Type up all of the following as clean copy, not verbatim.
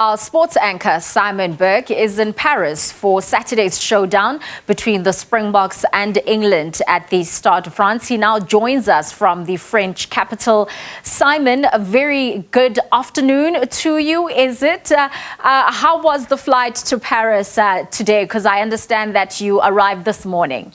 Our sports anchor, Simon Burke, is in Paris for Saturday's showdown between the Springboks and England at the Stade Francais. He now joins us from the French capital. Simon, a very good afternoon to you, is it? How was the flight to Paris today? Because I understand that you arrived this morning.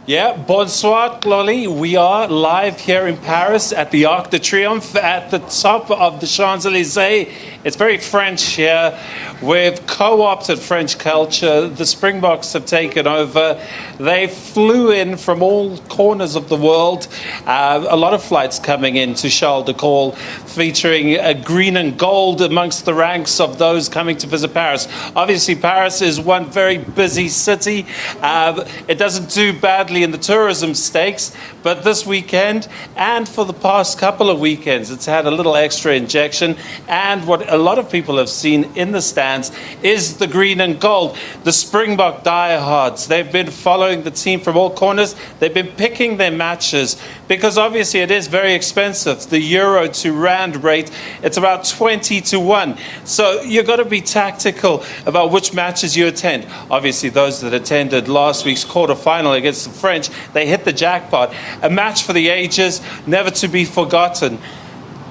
Yeah, bonsoir, Lolly. We are live here in Paris at the Arc de Triomphe at the top of the Champs-Élysées. It's very French here. We've co-opted French culture. The Springboks have taken over. They flew in from all corners of the world. A lot of flights coming in to Charles de Gaulle, featuring green and gold amongst the ranks of those coming to visit Paris. Obviously, Paris is one very busy city. It doesn't do badly in the tourism stakes, but this weekend and for the past couple of weekends, it's had a little extra injection. And what a lot of people have seen in the stands is the green and gold. The Springbok diehards, they've been following the team from all corners. They've been picking their matches because obviously it is very expensive. The euro to rand rate, it's about 20 to 1. So you've got to be tactical about which matches you attend. Obviously, those that attended last week's quarterfinal against the French, they hit the jackpot. A match for the ages, never to be forgotten.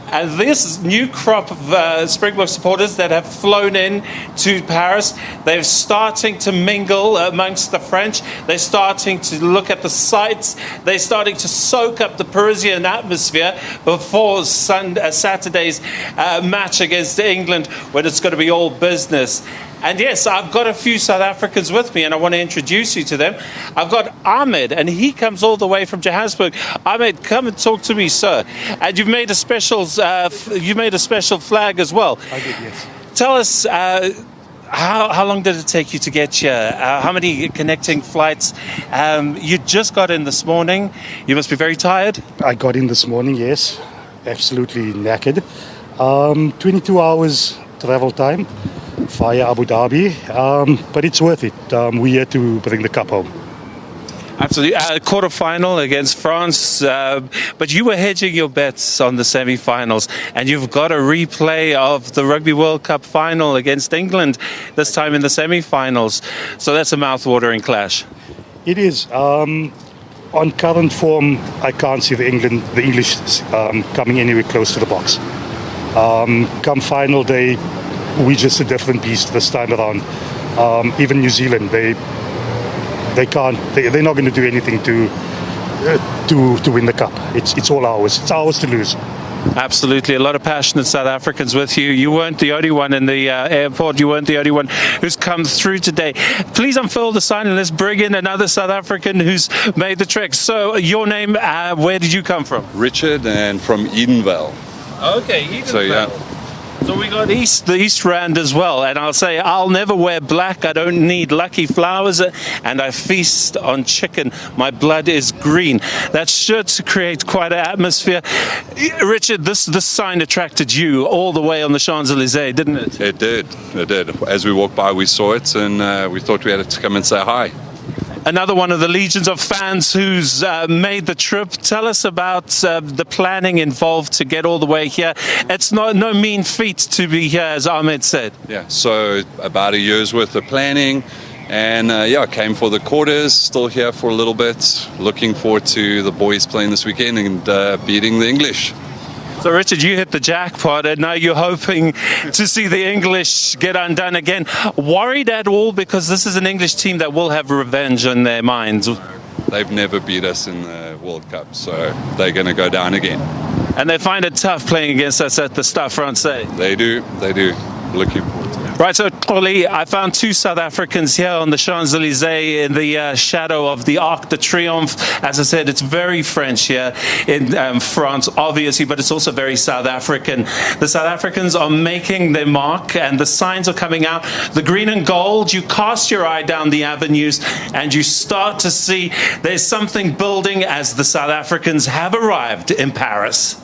And this new crop of Springbok supporters that have flown in to Paris, they're starting to mingle amongst the French. They're starting to look at the sights. They're starting to soak up the Parisian atmosphere before Saturday's match against England, when it's going to be all business. And yes, I've got a few South Africans with me, and I want to introduce you to them. I've got Ahmed, and he comes all the way from Johannesburg. Ahmed, come and talk to me, sir. And you've made a special flag as well. I did, yes. Tell us, how long did it take you to get here? How many connecting flights? You just got in this morning. You must be very tired. I got in this morning, yes. Absolutely knackered. 22 hours travel time via Abu Dhabi, but it's worth it. We're here to bring the cup home. Absolutely. Quarter-final against France, but you were hedging your bets on the semi-finals, and you've got a replay of the Rugby World Cup final against England, this time in the semi-finals. So that's a mouth-watering clash. It is. On current form, I can't see the English coming anywhere close to the box. Come final day, we're just a different beast this time around. Even New Zealand, they're not going to do anything to win the cup. It's all ours. It's ours to lose. Absolutely. A lot of passionate South Africans with you. You weren't the only one in the airport. You weren't the only one who's come through today. Please unfurl the sign and let's bring in another South African who's made the trek. So your name, where did you come from? Richard, and from Edenvale. Okay, Edenvale. So yeah. So we got the East Rand as well, and I'll say I'll never wear black. I don't need lucky flowers, and I feast on chicken. My blood is green. That's sure to create quite an atmosphere. Richard, this sign attracted you all the way on the Champs-Élysées, didn't it? It did. It did. As we walked by, we saw it, and we thought we had to come and say hi. Another one of the legions of fans who's made the trip. Tell us about the planning involved to get all the way here. It's no mean feat to be here, as Ahmed said. Yeah, so about a year's worth of planning, and came for the quarters, still here for a little bit. Looking forward to the boys playing this weekend and beating the English. So, Richard, you hit the jackpot, and now you're hoping to see the English get undone again. Worried at all, because this is an English team that will have revenge on their minds? They've never beat us in the World Cup, so they're going to go down again. And they find it tough playing against us at the Stade Francais. They do. Looking forward to it. Right, so Ollie, I found two South Africans here on the Champs-Élysées in the shadow of the Arc de Triomphe. As I said, it's very French here in France, obviously, but it's also very South African. The South Africans are making their mark, and the signs are coming out. The green and gold, you cast your eye down the avenues, and you start to see there's something building as the South Africans have arrived in Paris.